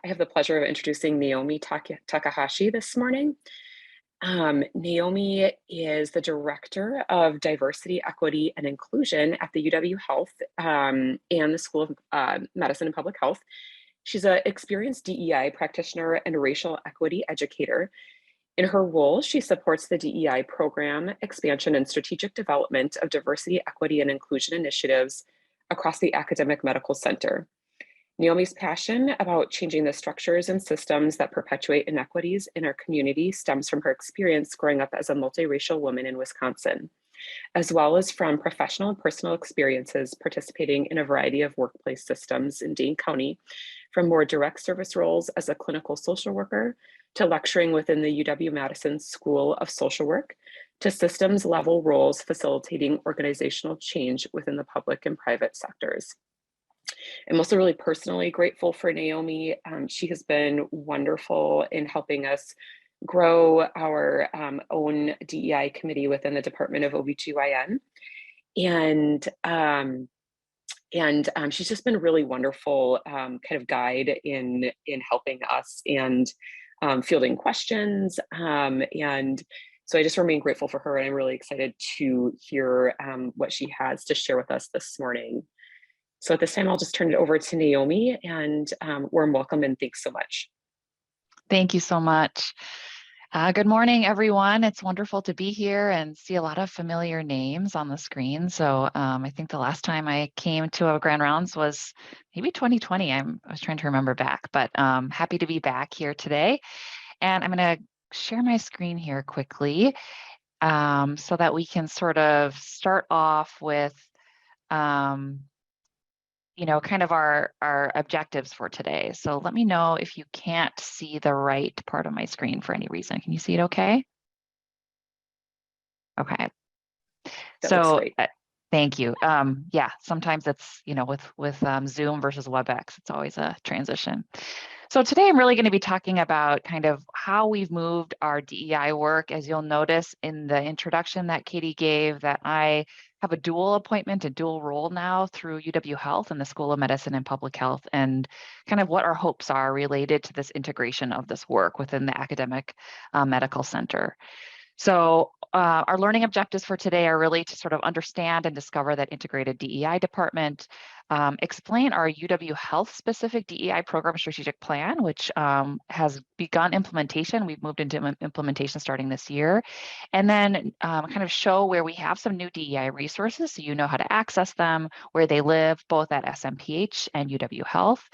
I have the pleasure of introducing Naomi Takahashi this morning. Naomi is the Director of Diversity, Equity, and Inclusion at the UW Health and the School of Medicine and Public Health. She's an experienced DEI practitioner and racial equity educator. In her role, she supports the DEI program, expansion, and strategic development of diversity, equity, and inclusion initiatives across the academic medical center. Naomi's passion about changing the structures and systems that perpetuate inequities in our community stems from her experience growing up as a multiracial woman in Wisconsin, as well as from professional and personal experiences participating in a variety of workplace systems in Dane County, from more direct service roles as a clinical social worker to lecturing within the UW-Madison School of Social Work, to systems level roles facilitating organizational change within the public and private sectors. I'm also really personally grateful for Naomi. She has been wonderful in helping us grow our own DEI committee within the Department of OBGYN. And she's just been a really wonderful kind of guide in helping us and fielding questions. And so I just remain grateful for her, and I'm really excited to hear what she has to share with us this morning. So at this time, I'll just turn it over to Naomi, and warm welcome and thanks so much. Thank you so much. Good morning, everyone. It's wonderful to be here and see a lot of familiar names on the screen. So I think the last time I came to a Grand Rounds was maybe 2020. I was trying to remember back, but happy to be back here today. And I'm going to share my screen here quickly so that we can sort of start off with kind of our objectives for today. So let me know if you can't see the right part of my screen for any reason. Can you see it okay? Okay. So thank you. Yeah, sometimes it's, with Zoom versus WebEx, it's always a transition. So today I'm really going to be talking about kind of how we've moved our DEI work. As you'll notice in the introduction that Katie gave, that I have a dual appointment, a dual role now through UW Health and the School of Medicine and Public Health, and kind of what our hopes are related to this integration of this work within the academic medical center. So our learning objectives for today are really to sort of understand and discover that integrated DEI department, explain our UW Health specific DEI program strategic plan, which has begun implementation. We've moved into implementation starting this year, and then kind of show where we have some new DEI resources so you know how to access them, where they live, both at SMPH and UW Health.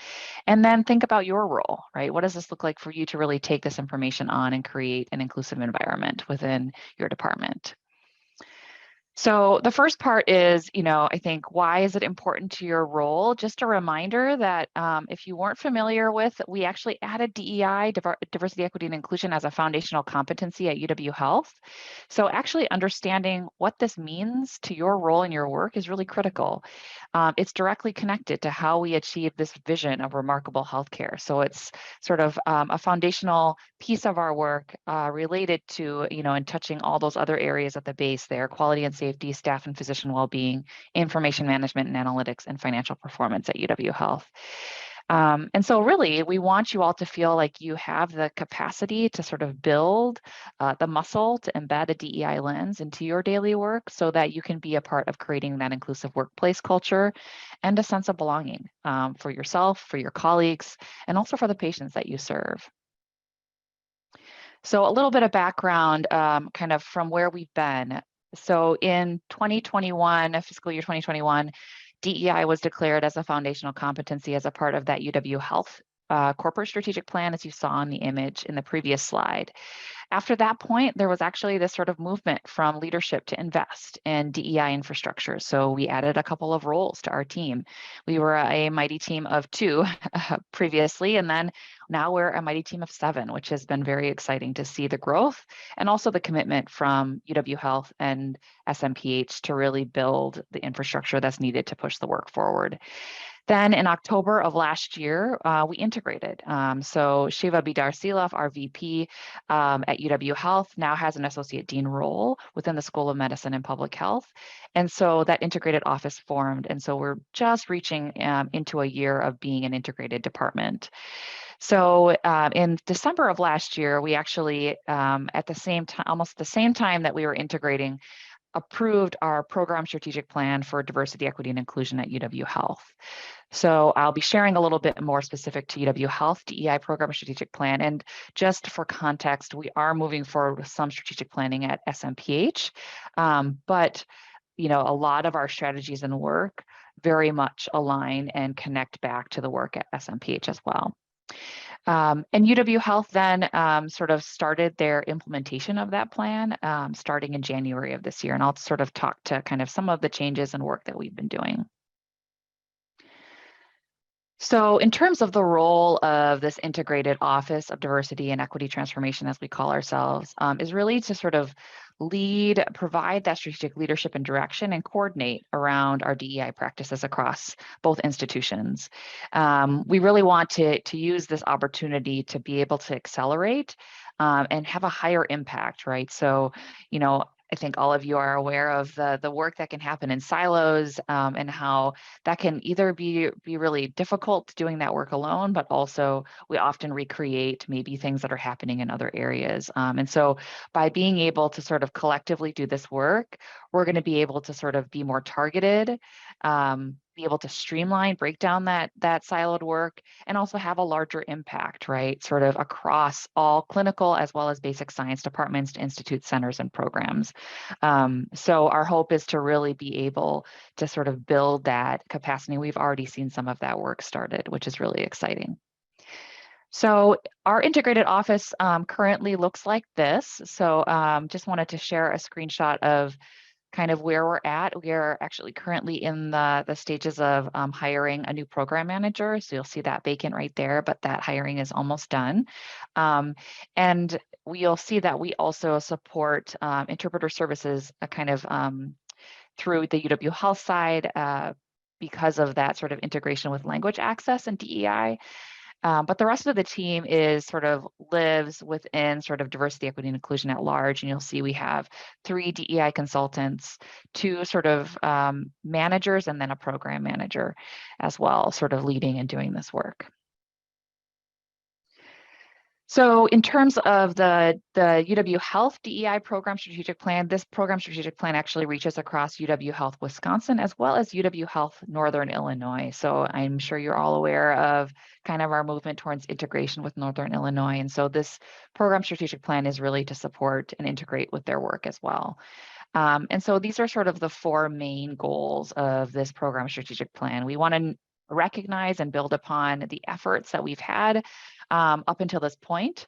And then think about your role, right? What does this look like for you to really take this information on and create an inclusive environment within your department? So the first part is, I think, why is it important to your role? Just a reminder that if you weren't familiar with, we actually added DEI, diversity, equity, and inclusion, as a foundational competency at UW Health. So actually understanding what this means to your role in your work is really critical. It's directly connected to how we achieve this vision of remarkable healthcare. So it's sort of a foundational piece of our work related to, and touching all those other areas at the base there: quality and safety, staff and physician well-being, information management and analytics, and financial performance at UW Health. And so really, we want you all to feel like you have the capacity to sort of build the muscle to embed a DEI lens into your daily work so that you can be a part of creating that inclusive workplace culture and a sense of belonging for yourself, for your colleagues, and also for the patients that you serve. So a little bit of background kind of from where we've been. So in 2021, fiscal year 2021, DEI was declared as a foundational competency as a part of that UW Health corporate strategic plan, as you saw in the image in the previous slide. After that point, there was actually this sort of movement from leadership to invest in DEI infrastructure. So we added a couple of roles to our team. We were a mighty team of 2 previously, and then now we're a mighty team of 7, which has been very exciting to see the growth and also the commitment from UW Health and SMPH to really build the infrastructure that's needed to push the work forward. Then in October of last year, we integrated. So Shiva Bidar-Silaf, our VP at UW Health, now has an associate dean role within the School of Medicine and Public Health. And so that integrated office formed. And so we're just reaching into a year of being an integrated department. So in December of last year, we actually, at the same time, almost the same time that we were integrating, approved our program strategic plan for diversity, equity, and inclusion at UW Health. So I'll be sharing a little bit more specific to UW Health DEI program strategic plan. And just for context, we are moving forward with some strategic planning at SMPH, but a lot of our strategies and work very much align and connect back to the work at SMPH as well. And UW Health then sort of started their implementation of that plan starting in January of this year. And I'll sort of talk to kind of some of the changes and work that we've been doing. So in terms of the role of this integrated Office of Diversity and Equity Transformation, as we call ourselves, is really to sort of provide that strategic leadership and direction and coordinate around our DEI practices across both institutions. We really want to use this opportunity to be able to accelerate and have a higher impact, right? So, I think all of you are aware of the work that can happen in silos and how that can either be really difficult doing that work alone, but also we often recreate maybe things that are happening in other areas. And so by being able to sort of collectively do this work, we're going to be able to sort of be more targeted, be able to streamline, break down that siloed work, and also have a larger impact, right? Sort of across all clinical as well as basic science departments, institute centers, and programs. So our hope is to really be able to sort of build that capacity. We've already seen some of that work started, which is really exciting. So our integrated office currently looks like this. So just wanted to share a screenshot of kind of where we're at. We are actually currently in the stages of hiring a new program manager. So you'll see that vacant right there, but that hiring is almost done. And you'll see that we also support interpreter services kind of through the UW Health side because of that sort of integration with language access and DEI. But the rest of the team is sort of lives within sort of diversity, equity, and inclusion at large. And you'll see we have 3 DEI consultants, 2 sort of managers, and then a program manager as well, sort of leading and doing this work. So in terms of the UW Health DEI program strategic plan, this program strategic plan actually reaches across UW Health Wisconsin as well as UW Health Northern Illinois. So I'm sure you're all aware of kind of our movement towards integration with Northern Illinois. And so this program strategic plan is really to support and integrate with their work as well. And so these are sort of the 4 main goals of this program strategic plan. We want to recognize and build upon the efforts that we've had up until this point,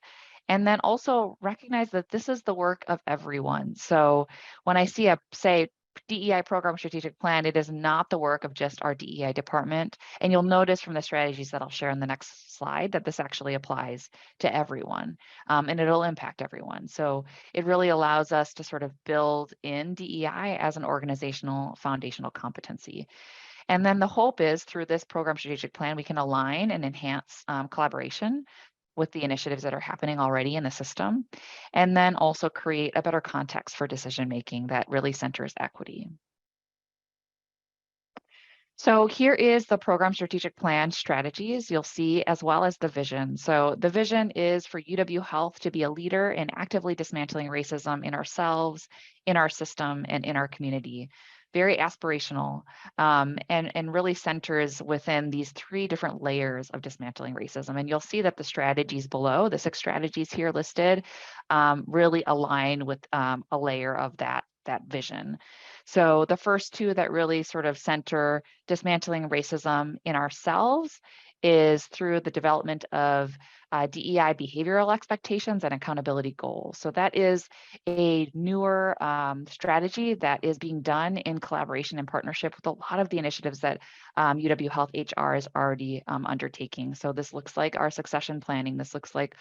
and then also recognize that this is the work of everyone. So when I see say DEI program strategic plan, it is not the work of just our DEI department. And you'll notice from the strategies that I'll share in the next slide that this actually applies to everyone and it'll impact everyone. So it really allows us to sort of build in DEI as an organizational foundational competency. And then the hope is through this program strategic plan, we can align and enhance collaboration with the initiatives that are happening already in the system, and then also create a better context for decision-making that really centers equity. So here is the program strategic plan strategies you'll see, as well as the vision. So the vision is for UW Health to be a leader in actively dismantling racism in ourselves, in our system, and in our community. Very aspirational and really centers within these 3 different layers of dismantling racism. And you'll see that the strategies below, the 6 strategies here listed, really align with a layer of that vision. So the first 2 that really sort of center dismantling racism in ourselves is through the development of DEI behavioral expectations and accountability goals. So that is a newer strategy that is being done in collaboration and partnership with a lot of the initiatives that UW Health HR is already undertaking. So this looks like our succession planning. This looks like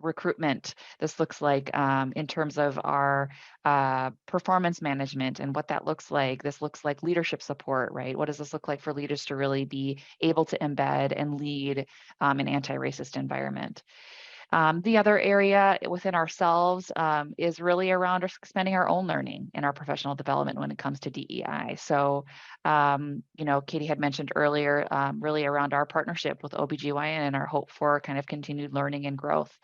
recruitment. This looks like in terms of our performance management and what that looks like. This looks like leadership support, right? What does this look like for leaders to really be able to embed and lead an anti-racist environment? The other area within ourselves is really around expanding our own learning and our professional development when it comes to DEI. So, Katie had mentioned earlier, really around our partnership with OBGYN and our hope for kind of continued learning and growth.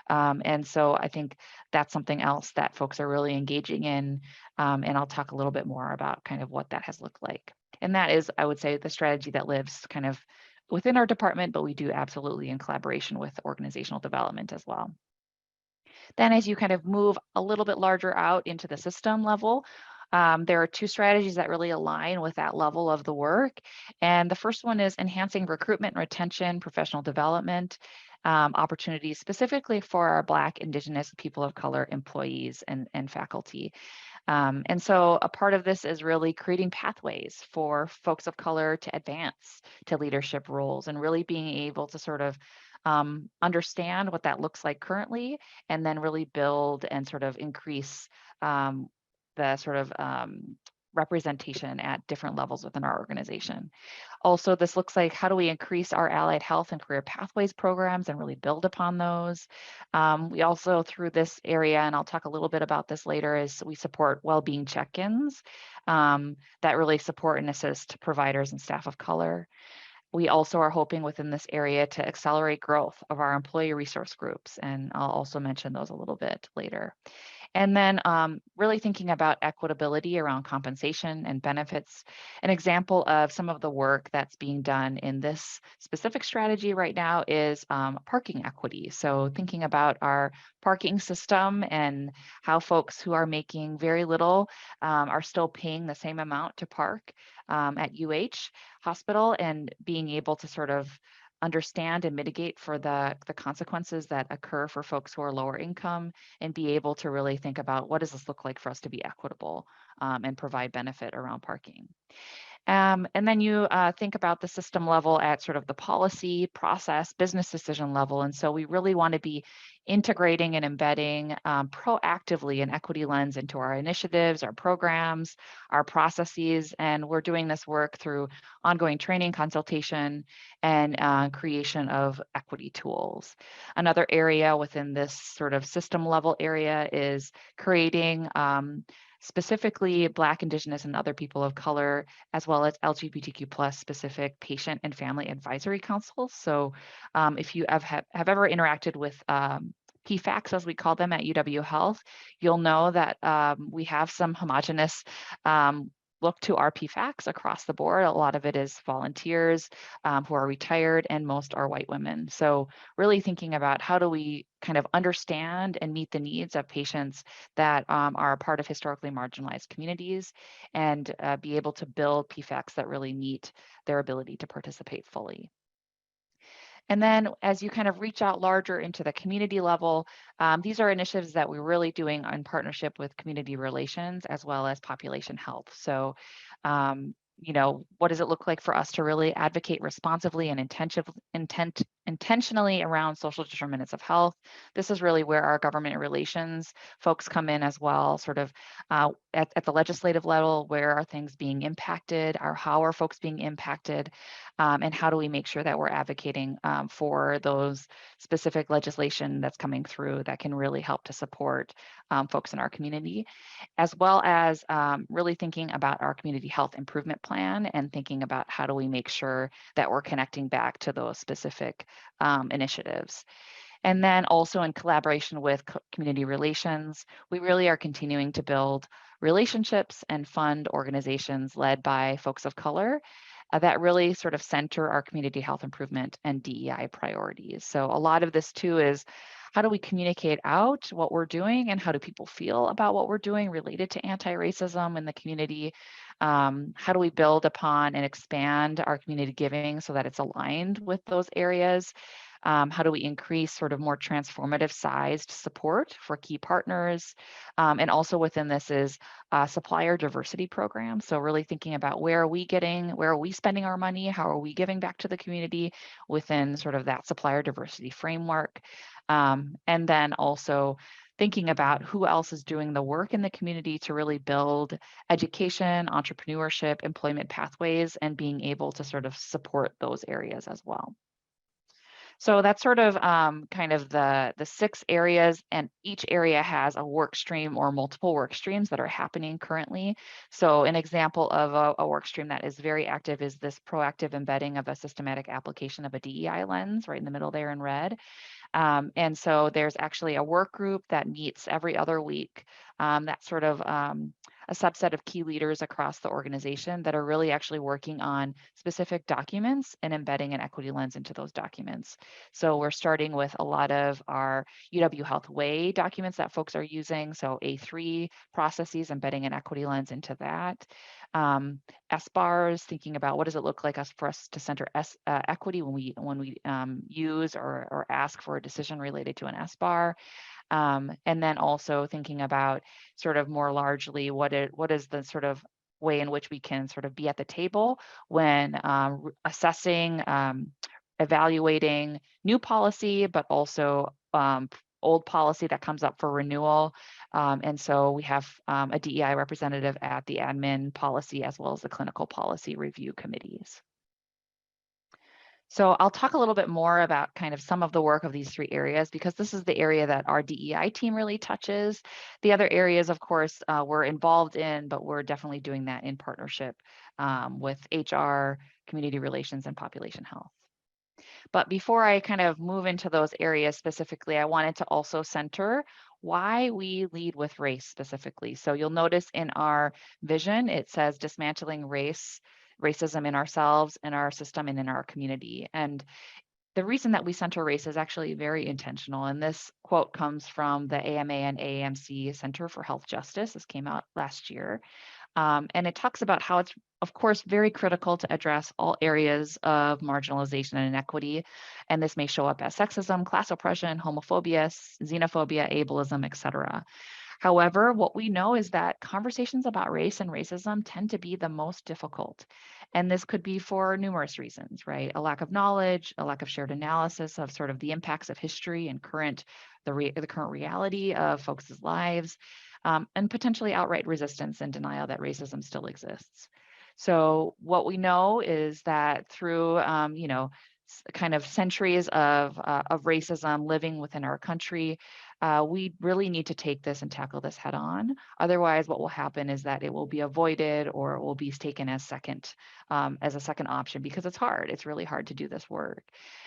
And so I think that's something else that folks are really engaging in. And I'll talk a little bit more about kind of what that has looked like. And that is, I would say, the strategy that lives kind of within our department, but we do absolutely in collaboration with organizational development as well. Then as you kind of move a little bit larger out into the system level, there are two strategies that really align with that level of the work. And the first one is enhancing recruitment and retention, professional development, opportunities specifically for our Black, Indigenous, people of color employees and faculty. And so a part of this is really creating pathways for folks of color to advance to leadership roles and really being able to sort of understand what that looks like currently and then really build and sort of increase the sort of representation at different levels within our organization. Also, this looks like how do we increase our allied health and career pathways programs and really build upon those. We also, through this area, and I'll talk a little bit about this later, is we support well-being check-ins that really support and assist providers and staff of color. We also are hoping within this area to accelerate growth of our employee resource groups, and I'll also mention those a little bit later. And then really thinking about equitability around compensation and benefits. An example of some of the work that's being done in this specific strategy right now is parking equity. So thinking about our parking system and how folks who are making very little are still paying the same amount to park at UH hospital and being able to sort of understand and mitigate for the consequences that occur for folks who are lower income and be able to really think about what does this look like for us to be equitable and provide benefit around parking. And then you think about the system level at sort of the policy, process, business decision level. And so we really want to be integrating and embedding proactively an equity lens into our initiatives, our programs, our processes. And we're doing this work through ongoing training, consultation, and creation of equity tools. Another area within this sort of system level area is creating specifically Black, Indigenous, and other people of color, as well as LGBTQ plus specific patient and family advisory councils. So if you have ever interacted with PFACs, as we call them at UW Health, you'll know that we have some homogenous look to our PFACs across the board. A lot of it is volunteers who are retired, and most are white women. So really thinking about how do we kind of understand and meet the needs of patients that are a part of historically marginalized communities and be able to build PFACs that really meet their ability to participate fully. And then as you kind of reach out larger into the community level, these are initiatives that we're really doing in partnership with community relations as well as population health. So, what does it look like for us to really advocate responsively and intentionally around social determinants of health? This is really where our government relations folks come in as well, sort of at the legislative level, where are things being impacted, or how are folks being impacted, and how do we make sure that we're advocating for those specific legislation that's coming through that can really help to support folks in our community, as well as really thinking about our community health improvement plan and thinking about how do we make sure that we're connecting back to those specific initiatives. And then also in collaboration with community relations, we really are continuing to build relationships and fund organizations led by folks of color that really sort of center our community health improvement and DEI priorities. So a lot of this too is how do we communicate out what we're doing and how do people feel about what we're doing related to anti-racism in the community? How do we build upon and expand our community giving so that it's aligned with those areas? How do we increase sort of more transformative sized support for key partners? And also within this is supplier diversity program. So really thinking about where are we spending our money? How are we giving back to the community within sort of that supplier diversity framework? And then also thinking about who else is doing the work in the community to really build education, entrepreneurship, employment pathways, and being able to sort of support those areas as well. So that's sort of kind of the 6 areas, and each area has a work stream or multiple work streams that are happening currently. So an example of a work stream that is very active is this proactive embedding of a systematic application of a DEI lens, right in the middle there in red. And so there's actually a work group that meets every other week. That's sort of a subset of key leaders across the organization that are really actually working on specific documents and embedding an equity lens into those documents. So we're starting with a lot of our UW Health Way documents that folks are using. So A3 processes, embedding an equity lens into that. SBARs, thinking about what does it look like for us to center equity when we use or ask for a decision related to an SBAR. And then also thinking about sort of more largely what is the sort of way in which we can sort of be at the table when assessing, evaluating new policy, but also old policy that comes up for renewal. And so we have a DEI representative at the admin policy as well as the clinical policy review committees. So I'll talk a little bit more about kind of some of the work of these 3 areas because this is the area that our DEI team really touches. The other areas, of course, we're involved in, but we're definitely doing that in partnership with HR, community relations, and population health. But before I kind of move into those areas specifically, I wanted to also center why we lead with race specifically. So you'll notice in our vision, it says dismantling racism in ourselves, in our system, and in our community. And the reason that we center race is actually very intentional. And this quote comes from the AMA and AAMC Center for Health Justice. This came out last year. And it talks about how it's, of course, very critical to address all areas of marginalization and inequity. And this may show up as sexism, class oppression, homophobia, xenophobia, ableism, etc. However, what we know is that conversations about race and racism tend to be the most difficult. And this could be for numerous reasons, right? A lack of knowledge, a lack of shared analysis of sort of the impacts of history and the current reality of folks' lives, and potentially outright resistance and denial that racism still exists. So what we know is that through, kind of centuries of racism living within our country, we really need to take this and tackle this head on. Otherwise, what will happen is that it will be avoided or it will be taken as a second option because it's hard. It's really hard to do this work.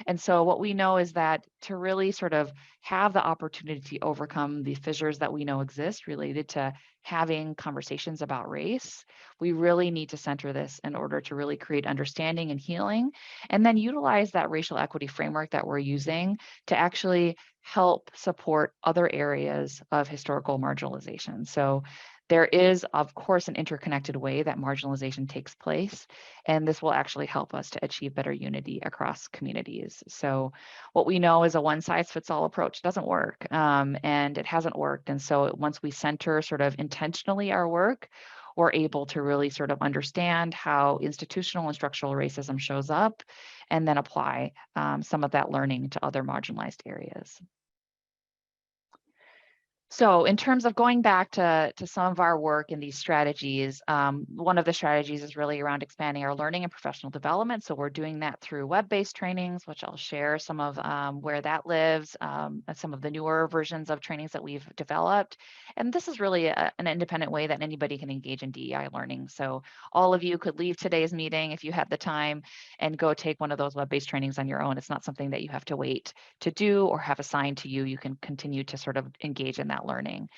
And so what we know is that to really sort of have the opportunity to overcome the fissures that we know exist related to having conversations about race, we really need to center this in order to really create understanding and healing, and then utilize that racial equity framework that we're using to actually help support other areas of historical marginalization. So there is, of course, an interconnected way that marginalization takes place, and this will actually help us to achieve better unity across communities. So what we know is a one-size-fits-all approach doesn't work, and it hasn't worked. And so once we center sort of intentionally our work, we're able to really sort of understand how institutional and structural racism shows up and then apply some of that learning to other marginalized areas. So in terms of going back to some of our work in these strategies, one of the strategies is really around expanding our learning and professional development. So we're doing that through web-based trainings, which I'll share some of where that lives, and some of the newer versions of trainings that we've developed. And this is really an independent way that anybody can engage in DEI learning. So all of you could leave today's meeting if you had the time and go take one of those web-based trainings on your own. It's not something that you have to wait to do or have assigned to you. You can continue to sort of engage in that learning.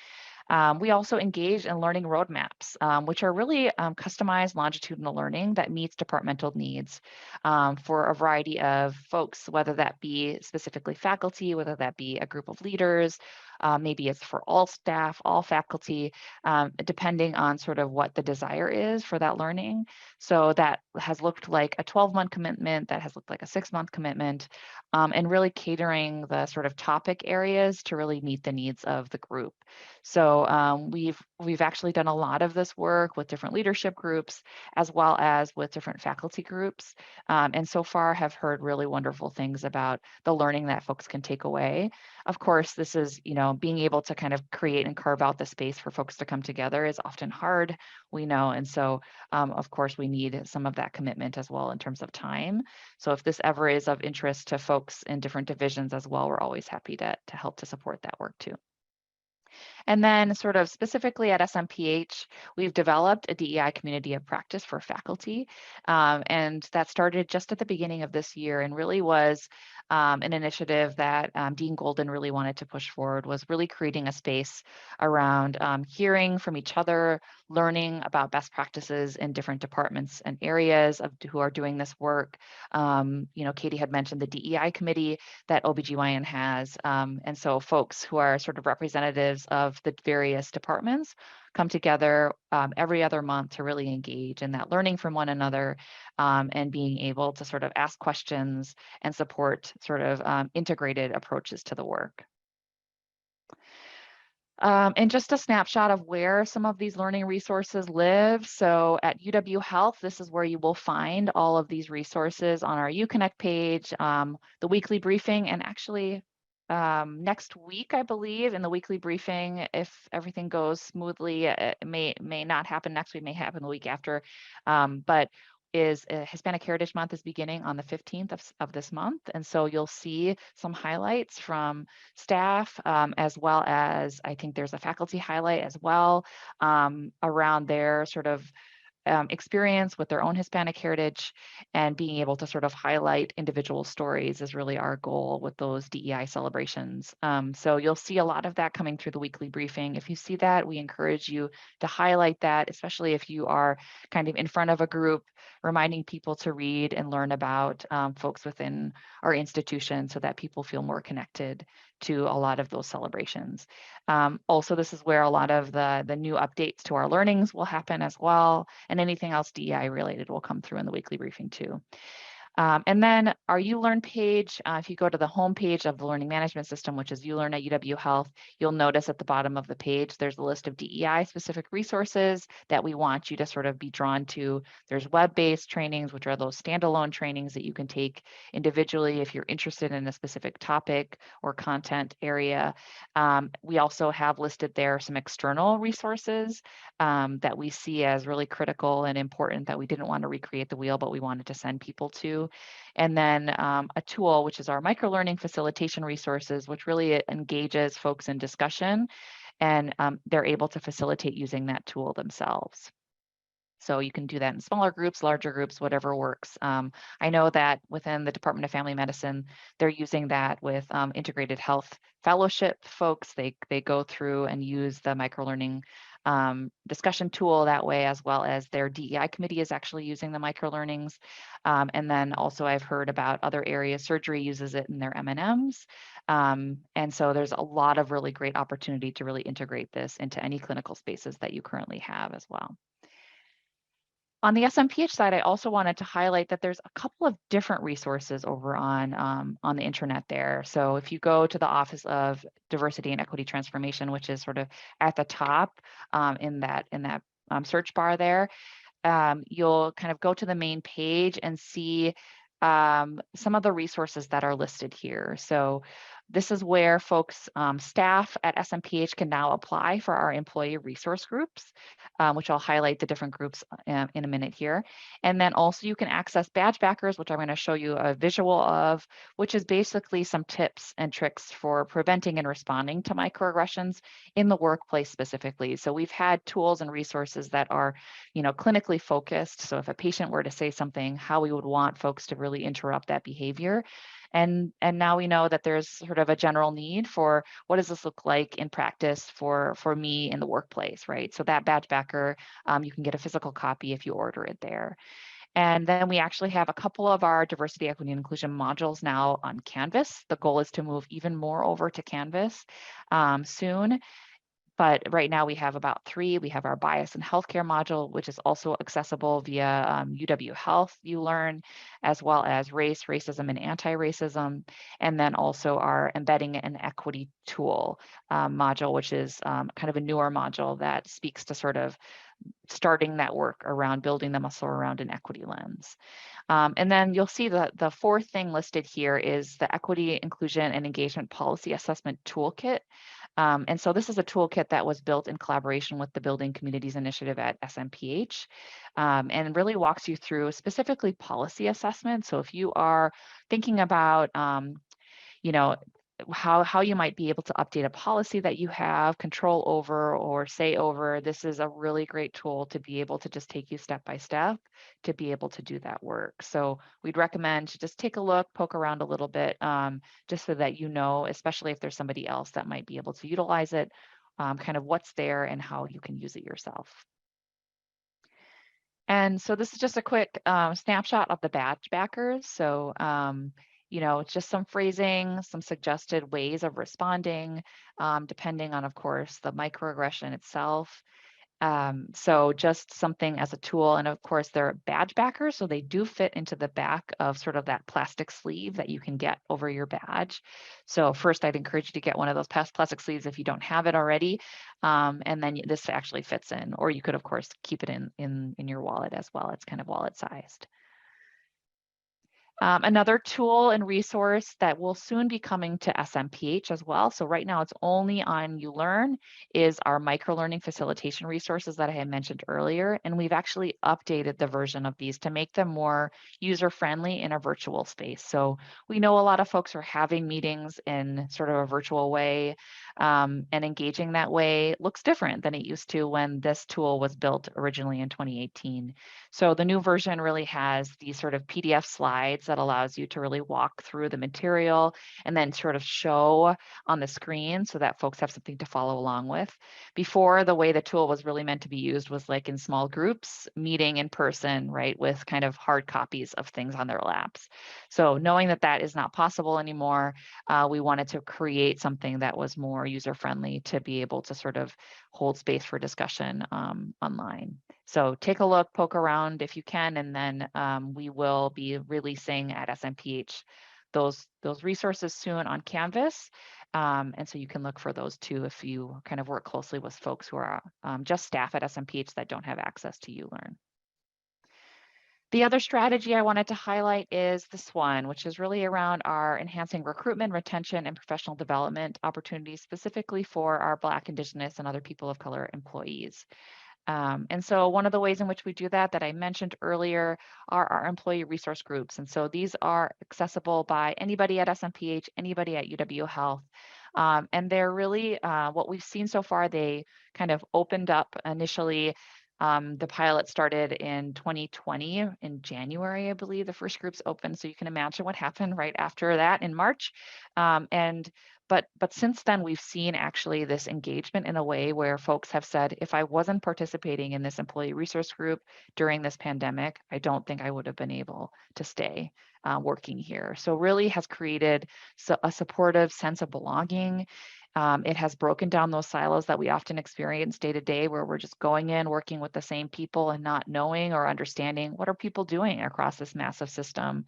We also engage in learning roadmaps, which are really customized longitudinal learning that meets departmental needs for a variety of folks, whether that be specifically faculty, whether that be a group of leaders, maybe it's for all staff, all faculty, depending on sort of what the desire is for that learning. So that has looked like a 12-month commitment, that has looked like a 6-month commitment, and really catering the sort of topic areas to really meet the needs of the group. So we've actually done a lot of this work with different leadership groups as well as with different faculty groups, and so far have heard really wonderful things about the learning that folks can take away. Of course, this is, being able to kind of create and carve out the space for folks to come together is often hard, we know, and so of course we need some of that commitment as well in terms of time. So if this ever is of interest to folks in different divisions as well, we're always happy to help to support that work too. And then sort of specifically at SMPH, we've developed a DEI community of practice for faculty. And that started just at the beginning of this year and really was an initiative that Dean Golden really wanted to push forward, was really creating a space around hearing from each other, learning about best practices in different departments and areas of who are doing this work. Katie had mentioned the DEI committee that OBGYN has. And so folks who are sort of representatives of the various departments come together every other month to really engage in that learning from one another, and being able to sort of ask questions and support sort of integrated approaches to the work. And just a snapshot of where some of these learning resources live. So at UW Health, this is where you will find all of these resources on our UConnect page, the weekly briefing, and actually next week, I believe, in the weekly briefing, if everything goes smoothly, it may not happen next week, may happen the week after, but is Hispanic Heritage Month is beginning on the 15th of this month. And so you'll see some highlights from staff, as well as I think there's a faculty highlight as well, around their sort of experience with their own Hispanic heritage, and being able to sort of highlight individual stories is really our goal with those DEI celebrations. So you'll see a lot of that coming through the weekly briefing. If you see that, we encourage you to highlight that, especially if you are kind of in front of a group, reminding people to read and learn about folks within our institution so that people feel more connected to a lot of those celebrations. Also, this is where a lot of the new updates to our learnings will happen as well, and anything else DEI related will come through in the weekly briefing too. And then our ULearn page, if you go to the home page of the learning management system, which is ULearn at UW Health, you'll notice at the bottom of the page, there's a list of DEI specific resources that we want you to sort of be drawn to. There's web-based trainings, which are those standalone trainings that you can take individually if you're interested in a specific topic or content area. We also have listed there some external resources that we see as really critical and important that we didn't want to recreate the wheel, but we wanted to send people to. And then a tool, which is our microlearning facilitation resources, which really engages folks in discussion, and they're able to facilitate using that tool themselves. So you can do that in smaller groups, larger groups, whatever works. I know that within the Department of Family Medicine, they're using that with integrated health fellowship folks. They go through and use the microlearning discussion tool that way, as well as their DEI committee is actually using the microlearnings. And then also I've heard about other areas, surgery uses it in their M&Ms. And so there's a lot of really great opportunity to really integrate this into any clinical spaces that you currently have as well. On the SMPH side, I also wanted to highlight that there's a couple of different resources over on the internet there. So if you go to the Office of Diversity and Equity Transformation, which is sort of at the top in that search bar there, you'll kind of go to the main page and see some of the resources that are listed here. So this is where folks, staff at SMPH can now apply for our employee resource groups, which I'll highlight the different groups in a minute here. And then also you can access badge backers, which I'm going to show you a visual of, which is basically some tips and tricks for preventing and responding to microaggressions in the workplace specifically. So we've had tools and resources that are, clinically focused. So if a patient were to say something, how we would want folks to really interrupt that behavior. And now we know that there's sort of a general need for what does this look like in practice for me in the workplace, right? So that badge backer, you can get a physical copy if you order it there. And then we actually have a couple of our diversity, equity, and inclusion modules now on Canvas. The goal is to move even more over to Canvas soon. But right now we have about 3. We have our bias and healthcare module, which is also accessible via UW Health, ULearn, as well as race, racism, and anti-racism. And then also our embedding and equity tool module, which is kind of a newer module that speaks to sort of starting that work around building the muscle around an equity lens. And then you'll see that the 4th thing listed here is the Equity, Inclusion, and Engagement Policy Assessment Toolkit. And so this is a toolkit that was built in collaboration with the Building Communities Initiative at SMPH, and really walks you through specifically policy assessment. So if you are thinking about, you know, how you might be able to update a policy that you have control over or say over, this is a really great tool to be able to just take you step by step to be able to do that work. So we'd recommend to just take a look, poke around a little bit, just so that you know, especially if there's somebody else that might be able to utilize it, kind of what's there and how you can use it yourself. And so this is just a quick snapshot of the badge backers. So it's just some phrasing, some suggested ways of responding, depending on, of course, the microaggression itself. So just something as a tool. And of course, they're badge backers, so they do fit into the back of sort of that plastic sleeve that you can get over your badge. So first, I'd encourage you to get one of those plastic sleeves if you don't have it already. And then this actually fits in, or you could, of course, keep it in your wallet as well. It's kind of wallet sized. Another tool and resource that will soon be coming to SMPH as well. So right now it's only on ULearn is our microlearning facilitation resources that I had mentioned earlier. And we've actually updated the version of these to make them more user-friendly in a virtual space. So we know a lot of folks are having meetings in sort of a virtual way, and engaging that way looks different than it used to when this tool was built originally in 2018. So the new version really has these sort of PDF slides that allows you to really walk through the material and then sort of show on the screen so that folks have something to follow along with. Before, the way the tool was really meant to be used was like in small groups, meeting in person, right, with kind of hard copies of things on their laps. So knowing that that is not possible anymore, we wanted to create something that was more user-friendly to be able to sort of hold space for discussion online. So take a look, poke around if you can, and then we will be releasing at SMPH those resources soon on Canvas. And so you can look for those too if you kind of work closely with folks who are just staff at SMPH that don't have access to ULearn. The other strategy I wanted to highlight is this one, which is really around our enhancing recruitment, retention, and professional development opportunities, specifically for our Black, Indigenous, and other people of color employees. And so one of the ways in which we do that I mentioned earlier are our employee resource groups. And so these are accessible by anybody at SMPH, anybody at UW Health. And they're really, what we've seen so far, they kind of opened up initially. The pilot started in 2020 in January, I believe the first groups opened. So you can imagine what happened right after that in March. But since then, we've seen actually this engagement in a way where folks have said, if I wasn't participating in this employee resource group during this pandemic, I don't think I would have been able to stay working here. So really has created a supportive sense of belonging. It has broken down those silos that we often experience day to day, where we're just going in, working with the same people and not knowing or understanding what are people doing across this massive system.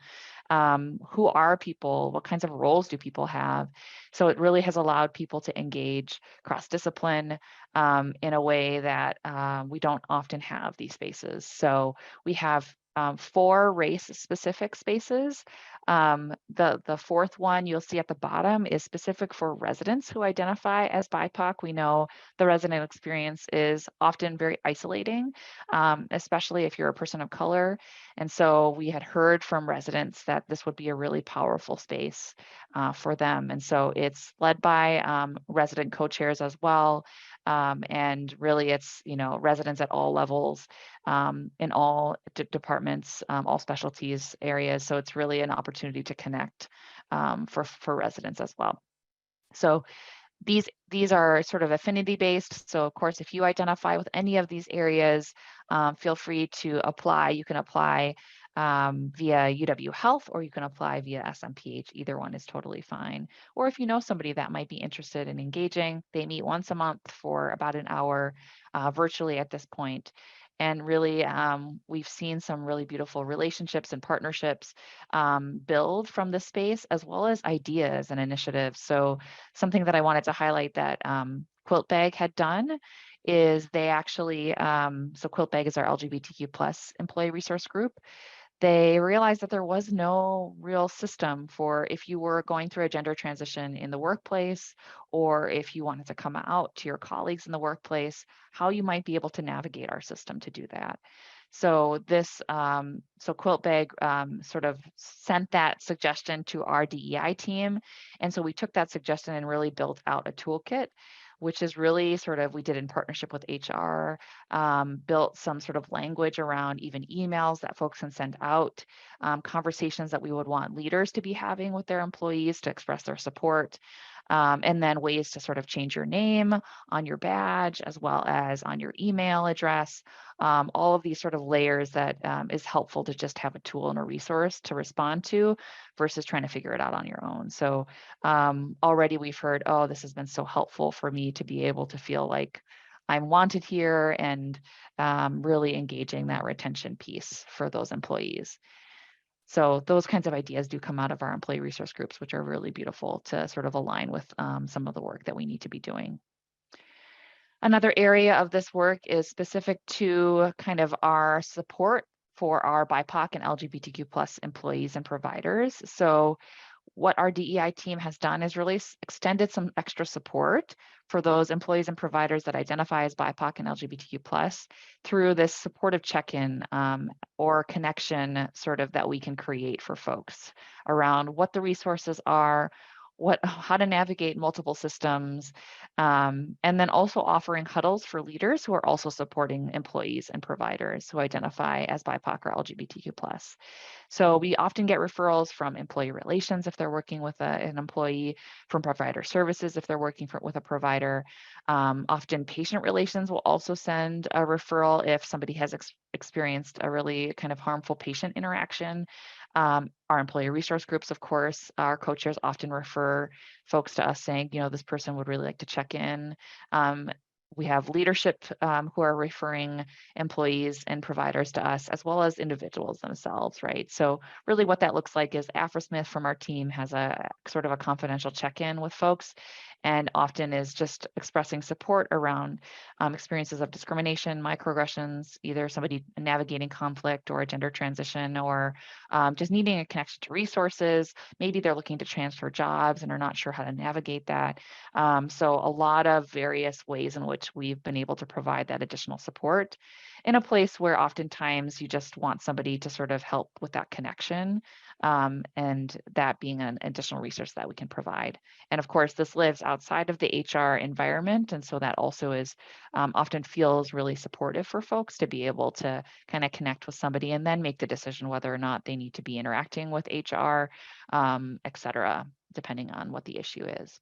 Who are people? What kinds of roles do people have? So it really has allowed people to engage cross-discipline in a way that we don't often have these spaces. So we have 4 race-specific spaces. The fourth one you'll see at the bottom is specific for residents who identify as BiPOC. We know the resident experience is often very isolating, especially if you're a person of color. And so we had heard from residents that this would be a really powerful space for them. And so it's led by resident co-chairs as well. And really it's, residents at all levels, in all departments, all specialties areas. So it's really an opportunity to connect for residents as well. So these are sort of affinity based. So of course, if you identify with any of these areas, feel free to apply. You can apply via UW Health, or you can apply via SMPH. Either one is totally fine. Or if you know somebody that might be interested in engaging, they meet once a month for about an hour virtually at this point. And really, we've seen some really beautiful relationships and partnerships build from this space, as well as ideas and initiatives. So something that I wanted to highlight that Quilt Bag had done is they actually, so Quilt Bag is our LGBTQ plus employee resource group. They realized that there was no real system for if you were going through a gender transition in the workplace, or if you wanted to come out to your colleagues in the workplace, how you might be able to navigate our system to do that. So so Quilt Bag sort of sent that suggestion to our DEI team. And so we took that suggestion and really built out a toolkit, which is really sort of, we did in partnership with HR, built some sort of language around even emails that folks can send out, conversations that we would want leaders to be having with their employees to express their support, and then ways to sort of change your name on your badge as well as on your email address. All of these sort of layers that is helpful to just have a tool and a resource to respond to versus trying to figure it out on your own. So already we've heard, oh, this has been so helpful for me to be able to feel like I'm wanted here, and really engaging that retention piece for those employees. So those kinds of ideas do come out of our employee resource groups, which are really beautiful to sort of align with some of the work that we need to be doing. Another area of this work is specific to kind of our support for our BiPOC and LGBTQ plus employees and providers. So what our DEI team has done is really extended some extra support for those employees and providers that identify as BiPOC and LGBTQ plus through this supportive check-in or connection sort of that we can create for folks around what the resources are, how to navigate multiple systems, and then also offering huddles for leaders who are also supporting employees and providers who identify as BiPOC or LGBTQ plus. So we often get referrals from employee relations if they're working with an employee, from provider services if they're working with a provider. Often patient relations will also send a referral if somebody has experienced a really kind of harmful patient interaction. Our employee resource groups, of course, our co-chairs often refer folks to us saying, you know, this person would really like to check in. We have leadership who are referring employees and providers to us, as well as individuals themselves, right? So really what that looks like is Smith from our team has a sort of a confidential check-in with folks, and often is just expressing support around experiences of discrimination, microaggressions, either somebody navigating conflict or a gender transition, or just needing a connection to resources. Maybe they're looking to transfer jobs and are not sure how to navigate that. So a lot of various ways in which we've been able to provide that additional support in a place where oftentimes you just want somebody to sort of help with that connection, and that being an additional resource that we can provide. And of course, this lives outside of the HR environment. And so that also is often feels really supportive for folks to be able to kind of connect with somebody and then make the decision whether or not they need to be interacting with HR, et cetera, depending on what the issue is.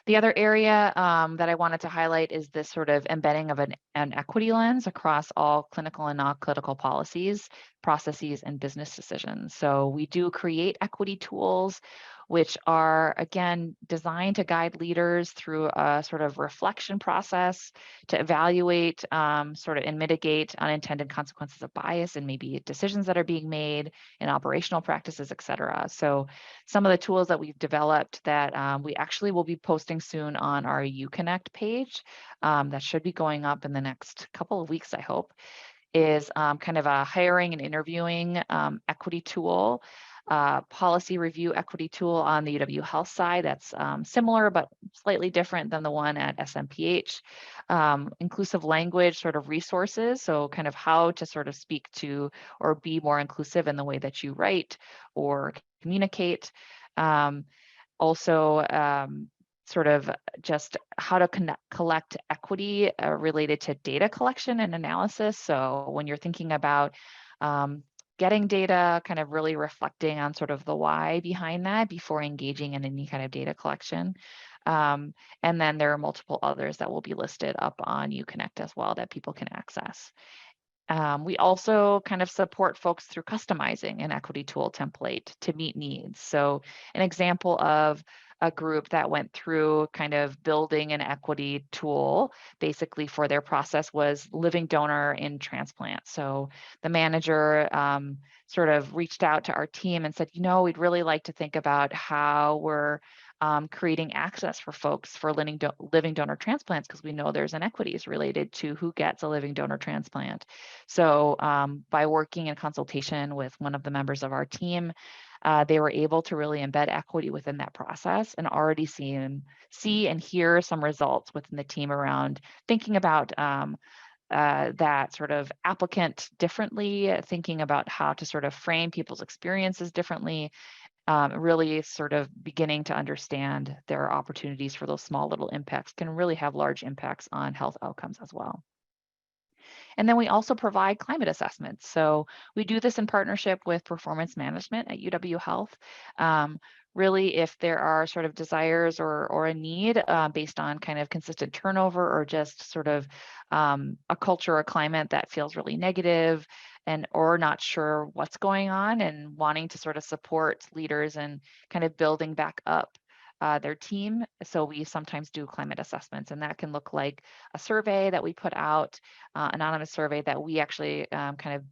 The other area that I wanted to highlight is this sort of embedding of an equity lens across all clinical and non-clinical policies, processes, and business decisions. So we do create equity tools, which are, again, designed to guide leaders through a sort of reflection process to evaluate sort of and mitigate unintended consequences of bias and maybe decisions that are being made in operational practices, et cetera. So some of the tools that we've developed that we actually will be posting soon on our UConnect page, that should be going up in the next couple of weeks, I hope, is kind of a hiring and interviewing equity tool, policy review equity tool on the UW Health side that's similar but slightly different than the one at SMPH. Inclusive language sort of resources, so kind of how to sort of speak to or be more inclusive in the way that you write or communicate. Also, sort of just how to collect equity related to data collection and analysis. So when you're thinking about getting data, kind of really reflecting on sort of the why behind that before engaging in any kind of data collection. And then there are multiple others that will be listed up on UConnect as well that people can access. We also kind of support folks through customizing an equity tool template to meet needs. So an example of a group that went through kind of building an equity tool basically for their process was living donor in transplant. So the manager sort of reached out to our team and said, we'd really like to think about how we're creating access for folks for living donor transplants, because we know there's inequities related to who gets a living donor transplant. So by working in consultation with one of the members of our team, they were able to really embed equity within that process and already see and hear some results within the team around thinking about that sort of applicant differently, thinking about how to sort of frame people's experiences differently, really sort of beginning to understand there are opportunities for those small little impacts can really have large impacts on health outcomes as well. And then we also provide climate assessments. So we do this in partnership with performance management at UW Health. Really, if there are sort of desires or a need based on kind of consistent turnover or just sort of a culture or climate that feels really negative and or not sure what's going on and wanting to sort of support leaders and kind of building back up their team. So we sometimes do climate assessments, and that can look like a survey that we put out, anonymous survey that we actually kind of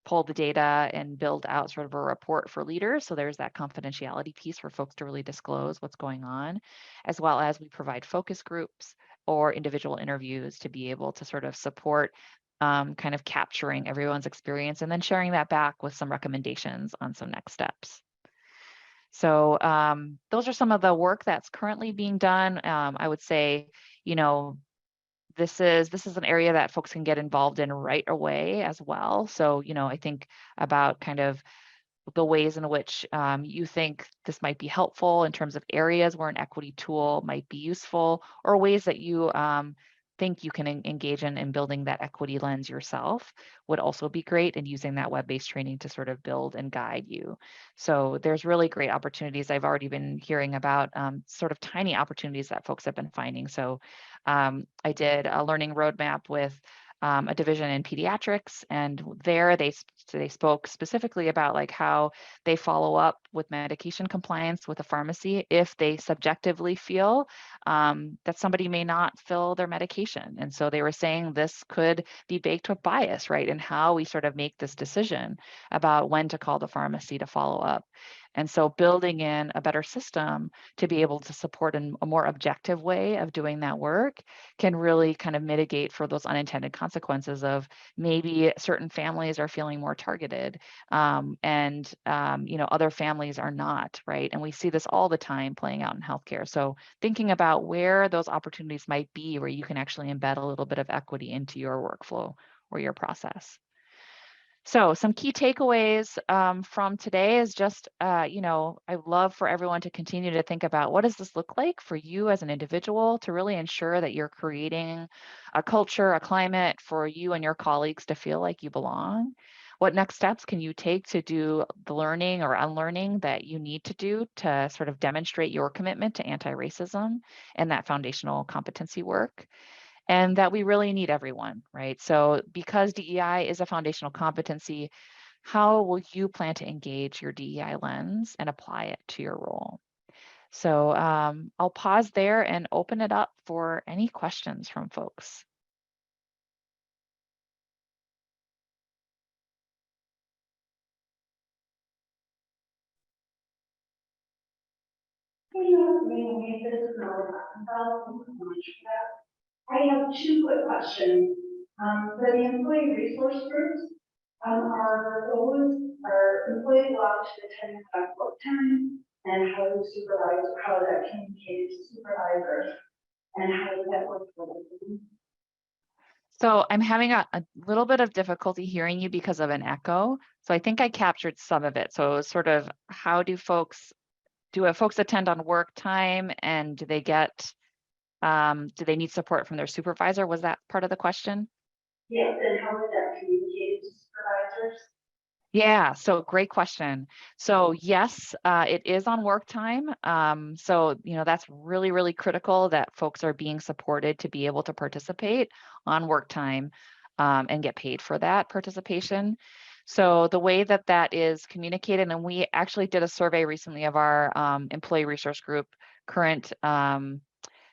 pull the data and build out sort of a report for leaders. So there's that confidentiality piece for folks to really disclose what's going on, as well as we provide focus groups or individual interviews to be able to sort of support kind of capturing everyone's experience and then sharing that back with some recommendations on some next steps. So those are some of the work that's currently being done. I would say, this is an area that folks can get involved in right away as well. So, I think about kind of the ways in which you think this might be helpful in terms of areas where an equity tool might be useful, or ways that you think you can engage in building that equity lens yourself would also be great, and using that web-based training to sort of build and guide you. So there's really great opportunities. I've already been hearing about sort of tiny opportunities that folks have been finding. So I did a learning roadmap with a division in pediatrics, and there they spoke specifically about like how they follow up with medication compliance with a pharmacy if they subjectively feel that somebody may not fill their medication. And so they were saying this could be baked with bias, right? And how we sort of make this decision about when to call the pharmacy to follow up. And so building in a better system to be able to support in a more objective way of doing that work can really kind of mitigate for those unintended consequences of maybe certain families are feeling more targeted and other families are not, right? And we see this all the time playing out in healthcare. So thinking about where those opportunities might be where you can actually embed a little bit of equity into your workflow or your process. So some key takeaways from today is just, I would love for everyone to continue to think about what does this look like for you as an individual to really ensure that you're creating a culture, a climate for you and your colleagues to feel like you belong. What next steps can you take to do the learning or unlearning that you need to do to sort of demonstrate your commitment to anti-racism and that foundational competency work? And that we really need everyone, right? So because DEI is a foundational competency, how will you plan to engage your DEI lens and apply it to your role? So I'll pause there and open it up for any questions from folks. I have two quick questions. For the employee resource groups, are employees allowed to attend at work time, and how is that communicated to supervisors, and how does that work for them? So I'm having a little bit of difficulty hearing you because of an echo. So I think I captured some of it. So it was sort of how do folks attend on work time, and do they need support from their supervisor? Was that part of the question? Yes, and how is that communicated to supervisors? Yeah, so great question. So yes, it is on work time. So, that's really, really critical that folks are being supported to be able to participate on work time. and get paid for that participation. So the way that that is communicated, and we actually did a survey recently of our employee resource group current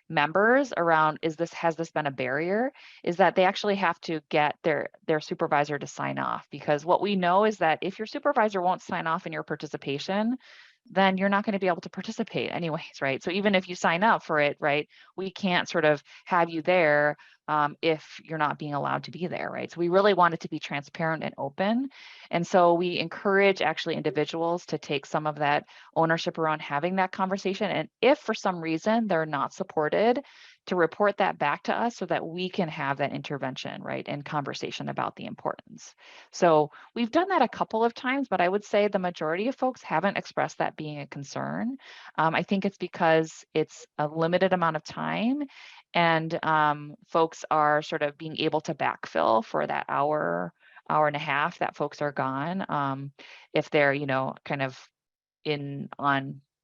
members around, has this been a barrier, is that they actually have to get their supervisor to sign off, because what we know is that if your supervisor won't sign off in your participation, then you're not going to be able to participate anyways, right? So even if you sign up for it, right, we can't sort of have you there if you're not being allowed to be there, right? So we really want it to be transparent and open. And so we encourage actually individuals to take some of that ownership around having that conversation. And if for some reason they're not supported, to report that back to us so that we can have that intervention, right, and conversation about the importance. So we've done that a couple of times, but I would say the majority of folks haven't expressed that being a concern. I think it's because it's a limited amount of time, and folks are sort of being able to backfill for that hour and a half that folks are gone, if they're, kind of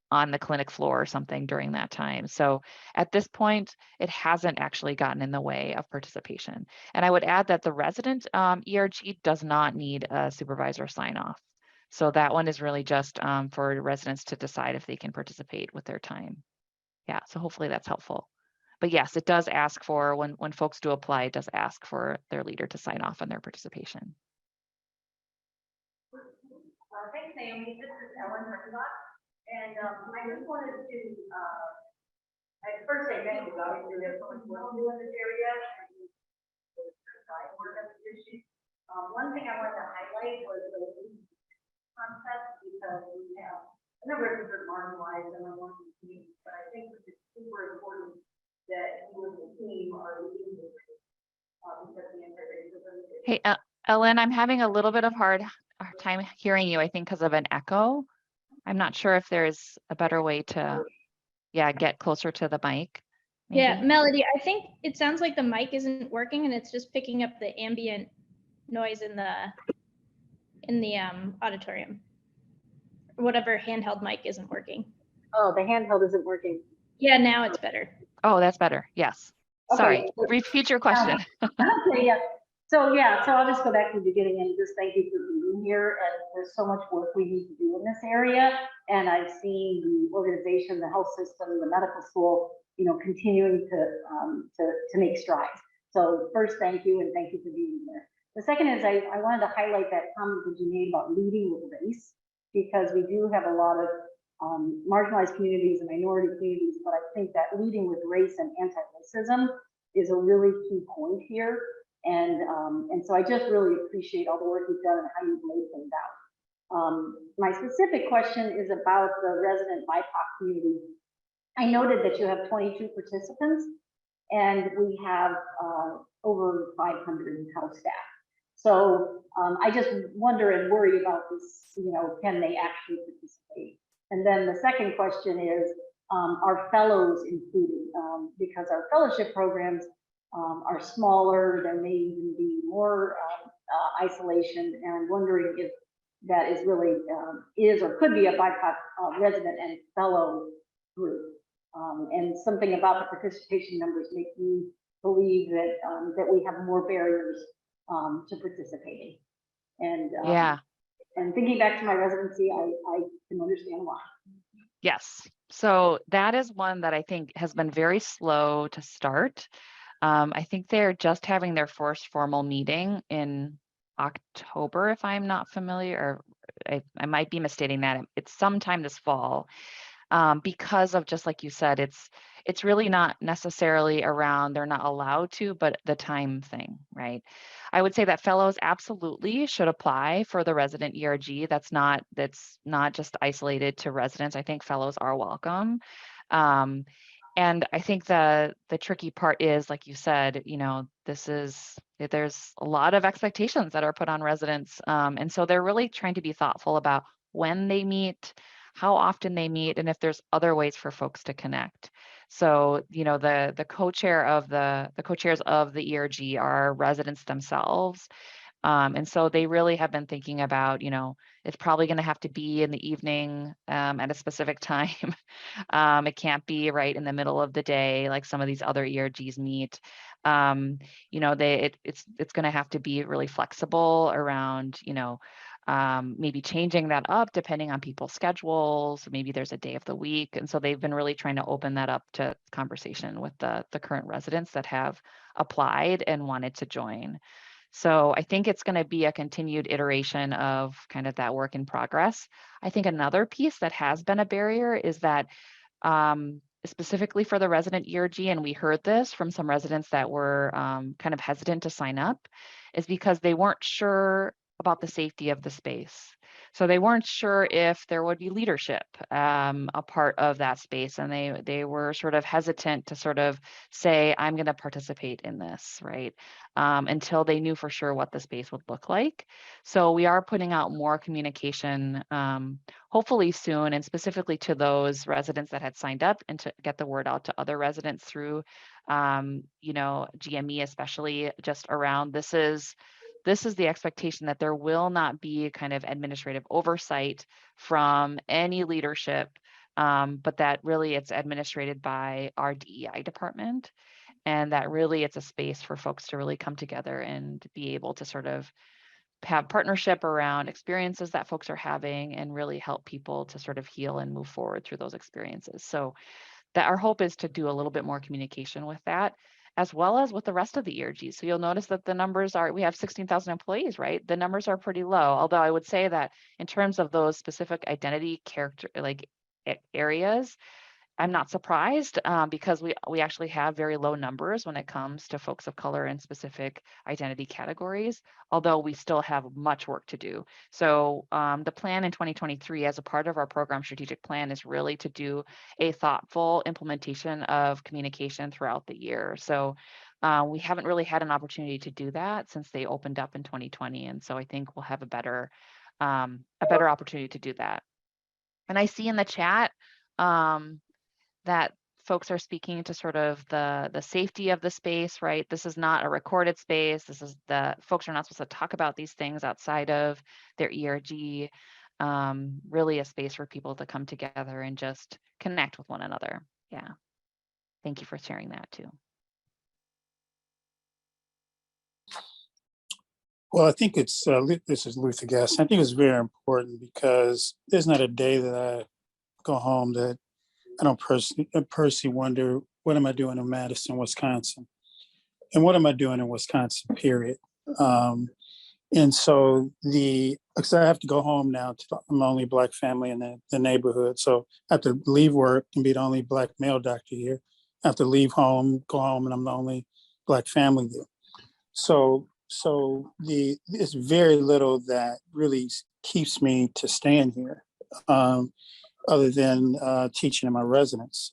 on the clinic floor or something during that time. So at this point, it hasn't actually gotten in the way of participation. And I would add that the resident ERG does not need a supervisor sign off. So that one is really just for residents to decide if they can participate with their time. Yeah, so hopefully that's helpful. But yes, it does ask for, when folks do apply, it does ask for their leader to sign off on their participation. Thanks, Naomi. This is Ellen Herkenbach. And I just wanted to, at first say thank you. Obviously, we have so much work to do in this area. One thing I wanted to highlight was the concept, because we have a number of different marginalized and unwanted communities, but I think it's super important that you and the team are leading this because the antiracism. Hey, Ellen, I'm having a little bit of hard time hearing you, I think, because of an echo. I'm not sure if there's a better way to, get closer to the mic. Maybe. Yeah, Melody, I think it sounds like the mic isn't working and it's just picking up the ambient noise in the auditorium. Whatever handheld mic isn't working. Oh, the handheld isn't working. Yeah, now it's better. Oh, that's better. Yes. Okay. Sorry. Repeat your question. Okay, yeah. So I'll just go back to the beginning and just thank you for being here. And there's so much work we need to do in this area. And I've seen the organization, the health system, the medical school, continuing to make strides. So first, thank you, and thank you for being here. The second is I wanted to highlight that comment that you made about leading with race, because we do have a lot of marginalized communities and minority communities, but I think that leading with race and anti-racism is a really key point here. And so I just really appreciate all the work you've done and how you've laid things out. My specific question is about the resident BiPOC community. I noted that you have 22 participants and we have over 500 health staff. So I just wonder and worry about this, can they actually participate? And then the second question is, are fellows included? Because our fellowship programs are smaller, there may even be more isolation, and I'm wondering if that is really is or could be a BiPOC resident and fellow group. And something about the participation numbers make me believe that that we have more barriers to participating. And and thinking back to my residency, I can understand why. Yes. So that is one that I think has been very slow to start. I think they're just having their first formal meeting in October, if I'm not familiar, or I might be misstating that. It's sometime this fall, because of, just like you said, it's really not necessarily around they're not allowed to, but the time thing, right? I would say that fellows absolutely should apply for the resident ERG. That's not just isolated to residents. I think fellows are welcome. And I think the tricky part is, like you said, there's a lot of expectations that are put on residents. And so they're really trying to be thoughtful about when they meet, how often they meet, and if there's other ways for folks to connect. So, the co-chairs of the ERG are residents themselves. And so they really have been thinking about, it's probably going to have to be in the evening at a specific time. It can't be right in the middle of the day like some of these other ERGs meet. It's going to have to be really flexible around, maybe changing that up depending on people's schedules. Maybe there's a day of the week. And so they've been really trying to open that up to conversation with the current residents that have applied and wanted to join. So I think it's going to be a continued iteration of kind of that work in progress. I think another piece that has been a barrier is that specifically for the resident ERG, and we heard this from some residents that were kind of hesitant to sign up, is because they weren't sure about the safety of the space. So they weren't sure if there would be leadership a part of that space, and they were sort of hesitant to sort of say, I'm going to participate in this, right? Until they knew for sure what the space would look like. So we are putting out more communication, hopefully soon, and specifically to those residents that had signed up, and to get the word out to other residents through, GME, especially just around this is the expectation that there will not be kind of administrative oversight from any leadership, but that really it's administrated by our DEI department, and that really it's a space for folks to really come together and be able to sort of have partnership around experiences that folks are having and really help people to sort of heal and move forward through those experiences. So that our hope is to do a little bit more communication with that, as well as with the rest of the ERGs. So you'll notice that the numbers we have 16,000 employees, right? The numbers are pretty low, although I would say that in terms of those specific identity character, like areas, I'm not surprised because we actually have very low numbers when it comes to folks of color in specific identity categories, although we still have much work to do. So the plan in 2023 as a part of our program strategic plan is really to do a thoughtful implementation of communication throughout the year. So we haven't really had an opportunity to do that since they opened up in 2020. And so I think we'll have a better opportunity to do that. And I see in the chat, that folks are speaking to sort of the safety of the space, right? This is not a recorded space. This is folks are not supposed to talk about these things outside of their ERG. Really a space for people to come together and just connect with one another. Yeah. Thank you for sharing that too. Well, I think it's, this is Luther Guest. I think it's very important because there's not a day that I go home that I don't personally wonder, what am I doing in Madison, Wisconsin? And what am I doing in Wisconsin, period? And so because I have to go home now to the only Black family in the neighborhood. So I have to leave work and be the only Black male doctor here. I have to leave home, go home, and I'm the only Black family there. So there's very little that really keeps me to staying here. Other than teaching in my residence.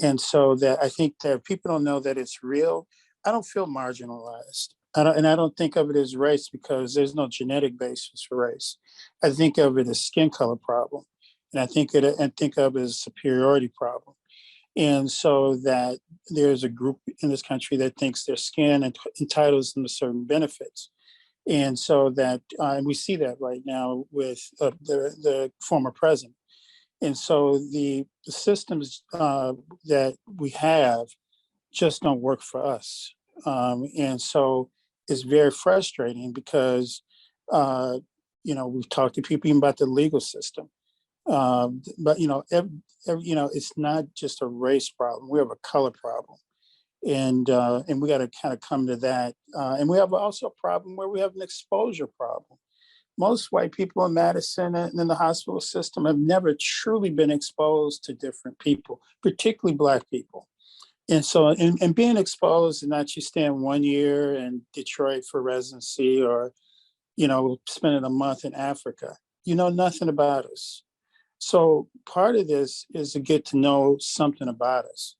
And so that I think that people don't know that it's real. I don't feel marginalized. I don't think of it as race because there's no genetic basis for race. I think of it as skin color problem. And I think of it as a superiority problem. And so that there's a group in this country that thinks their skin entitles them to certain benefits. And so that, and we see that right now with the former president. And so the systems that we have just don't work for us. And so it's very frustrating because, we've talked to people even about the legal system. But, it's not just a race problem. We have a color problem. And we got to kind of come to that. And we have also a problem where we have an exposure problem. Most white people in Madison and in the hospital system have never truly been exposed to different people, particularly Black people. And so, and being exposed and not just staying 1 year in Detroit for residency or, spending a month in Africa, you know nothing about us. So part of this is to get to know something about us,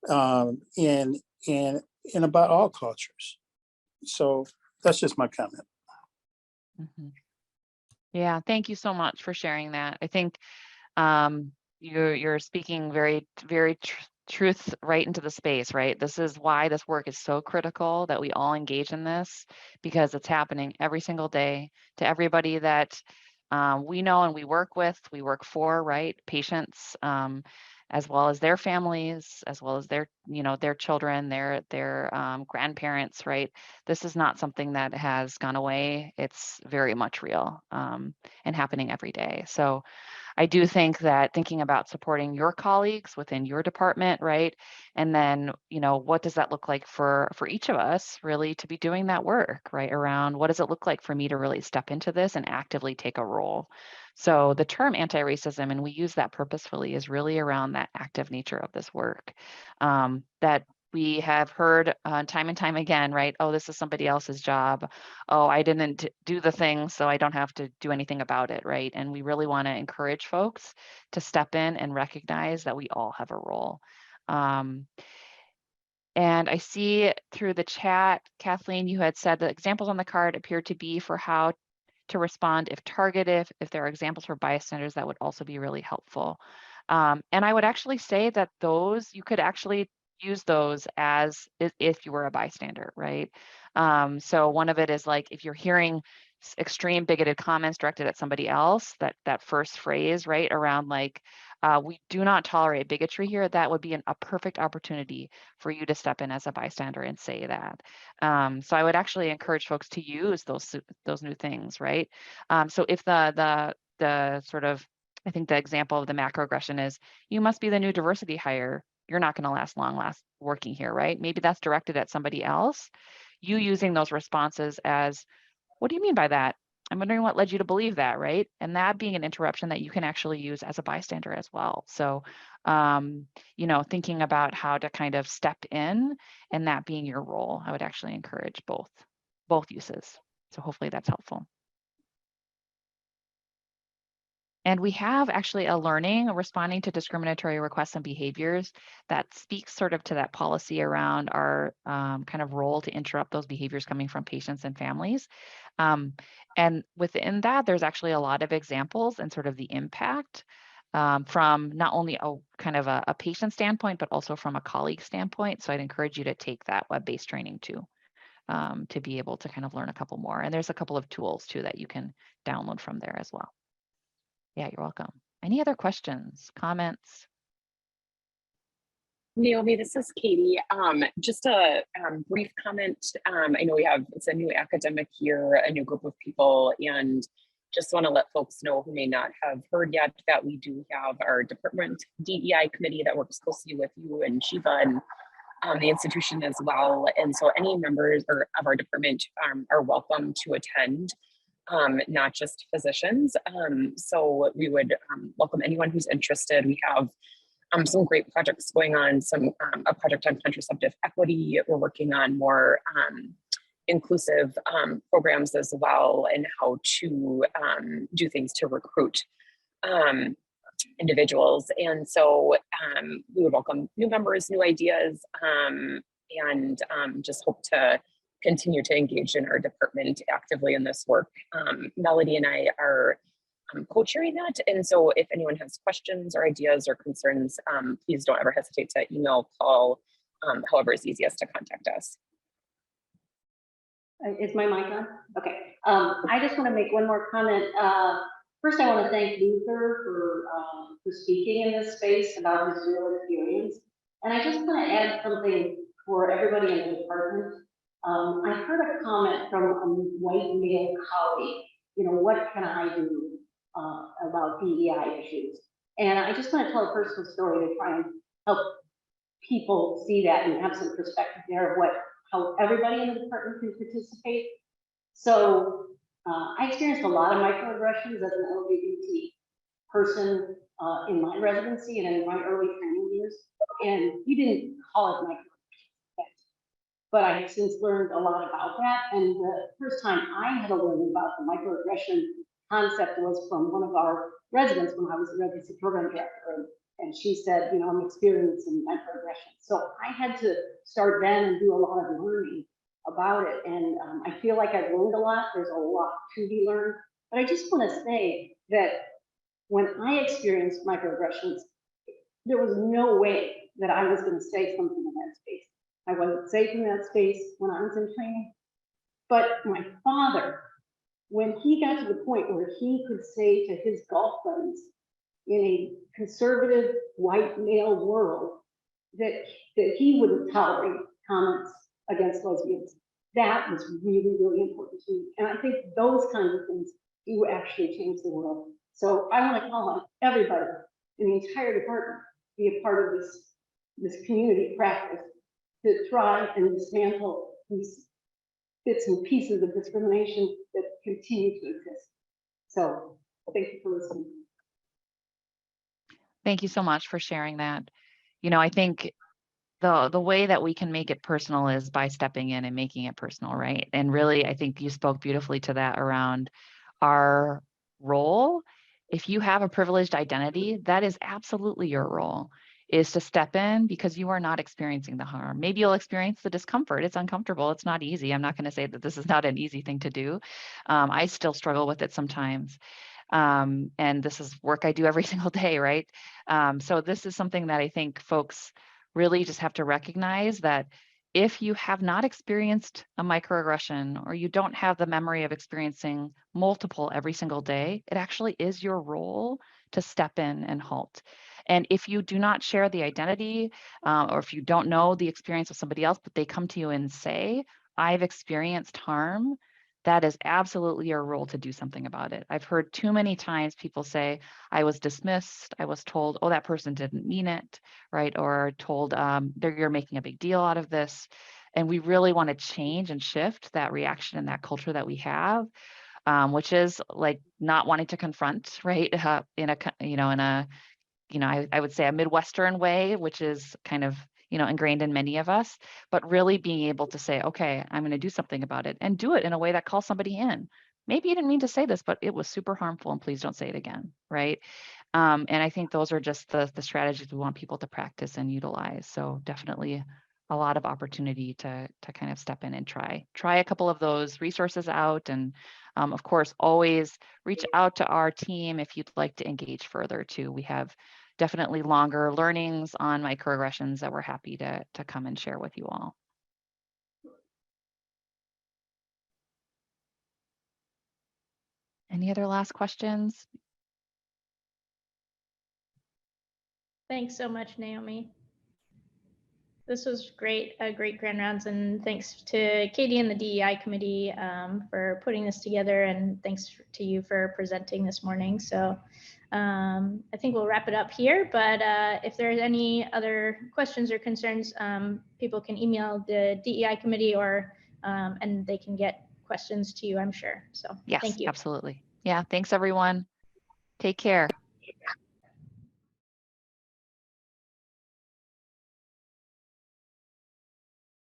and about all cultures. So that's just my comment. Mm-hmm. Yeah, thank you so much for sharing that. I think you're speaking very, very truth right into the space, right? This is why this work is so critical that we all engage in this, because it's happening every single day to everybody that we know and we work with, we work for, right? Patients, as well as their families, as well as their, their children, their grandparents, right? This is not something that has gone away. It's very much real and happening every day. So I do think that thinking about supporting your colleagues within your department, right? And then, what does that look like for each of us really to be doing that work, right? Around what does it look like for me to really step into this and actively take a role? So the term anti-racism, and we use that purposefully, is really around that active nature of this work that we have heard time and time again, right? Oh, this is somebody else's job. Oh, I didn't do the thing, so I don't have to do anything about it, right? And we really want to encourage folks to step in and recognize that we all have a role. And I see through the chat, Kathleen, you had said the examples on the card appear to be for how to respond if targeted. If there are examples for bystanders, that would also be really helpful. And I would actually say that those, you could actually use those as if you were a bystander, right? So one of it is like, if you're hearing extreme bigoted comments directed at somebody else, that first phrase, right, around like, we do not tolerate bigotry here, that would be a perfect opportunity for you to step in as a bystander and say that. So I would actually encourage folks to use those new things, right? So if the sort of, I think the example of the macroaggression is, you must be the new diversity hire, you're not going to last working here, right? Maybe that's directed at somebody else. You using those responses as, what do you mean by that? I'm wondering what led you to believe that, right? And that being an interruption that you can actually use as a bystander as well. So, thinking about how to kind of step in and that being your role, I would actually encourage both uses. So hopefully that's helpful. And we have actually a learning responding to discriminatory requests and behaviors that speaks sort of to that policy around our kind of role to interrupt those behaviors coming from patients and families. And within that, there's actually a lot of examples and sort of the impact from not only a kind of a patient standpoint, but also from a colleague standpoint. So I'd encourage you to take that web-based training too, to be able to kind of learn a couple more. And there's a couple of tools too that you can download from there as well. Yeah, you're welcome. Any other questions, comments? Naomi, this is Katie. Just a brief comment. I know it's a new academic year, a new group of people, and just want to let folks know who may not have heard yet that we do have our department DEI committee that works closely with you and Shiva and the institution as well. And so any members of our department are welcome to attend. Not just physicians. So we would welcome anyone who's interested. We have some great projects going on, a project on contraceptive equity. We're working on more inclusive programs as well, and how to do things to recruit individuals. And so we would welcome new members, new ideas, and just hope to continue to engage in our department actively in this work. Melody and I are co-chairing that. And so if anyone has questions or ideas or concerns, please don't ever hesitate to email, call, however is easiest to contact us. Is my mic on? Okay. I just want to make one more comment. First, I want to thank Luther for speaking in this space about his real experience. And I just want to add something for everybody in the department. I heard a comment from a white male colleague, what can I do about DEI issues? And I just want to tell a personal story to try and help people see that and have some perspective there of how everybody in the department can participate. So I experienced a lot of microaggressions as an LGBT person in my residency and in my early training years. And we didn't call it microaggressions, but I have since learned a lot about that. And the first time I had to learn about the microaggression concept was from one of our residents when I was a residency program director. And she said, I'm experiencing microaggression. So I had to start then and do a lot of learning about it. And I feel like I've learned a lot. There's a lot to be learned. But I just want to say that when I experienced microaggressions, there was no way that I was going to say something in that space. I wasn't safe in that space when I was in training. But my father, when he got to the point where he could say to his golf buddies in a conservative white male world that he wouldn't tolerate comments against lesbians, that was really, really important to me. And I think those kinds of things do actually change the world. So I want to call on everybody in the entire department to be a part of this community practice to try and dismantle these bits and pieces of discrimination that continue to exist. So thank you for listening. Thank you so much for sharing that. You know, I think the way that we can make it personal is by stepping in and making it personal, right? And really, I think you spoke beautifully to that around our role. If you have a privileged identity, that is absolutely your role, is to step in because you are not experiencing the harm. Maybe you'll experience the discomfort. It's uncomfortable. It's not easy. I'm not going to say that this is not an easy thing to do. I still struggle with it sometimes. And this is work I do every single day, right? So this is something that I think folks really just have to recognize, that if you have not experienced a microaggression or you don't have the memory of experiencing multiple every single day, it actually is your role to step in and halt. And if you do not share the identity, or if you don't know the experience of somebody else, but they come to you and say, I've experienced harm, that is absolutely your role to do something about it. I've heard too many times people say, I was dismissed, I was told, oh, that person didn't mean it, right? Or told, you're making a big deal out of this. And we really want to change and shift that reaction and that culture that we have, which is like not wanting to confront, right? I would say a Midwestern way, which is kind of, ingrained in many of us, but really being able to say, okay, I'm going to do something about it, and do it in a way that calls somebody in. Maybe you didn't mean to say this, but it was super harmful and please don't say it again, right? And I think those are just the strategies we want people to practice and utilize. So definitely a lot of opportunity to kind of step in and try a couple of those resources out. And of course, always reach out to our team if you'd like to engage further too. We have definitely longer learnings on microaggressions that we're happy to come and share with you all. Any other last questions? Thanks so much, Naomi. This was great, great grand rounds, and thanks to Katie and the DEI committee for putting this together, and thanks to you for presenting this morning. So I think we'll wrap it up here, but if there's any other questions or concerns, people can email the DEI committee and they can get questions to you, I'm sure. So yes, thank you. Absolutely. Yeah, thanks everyone. Take care.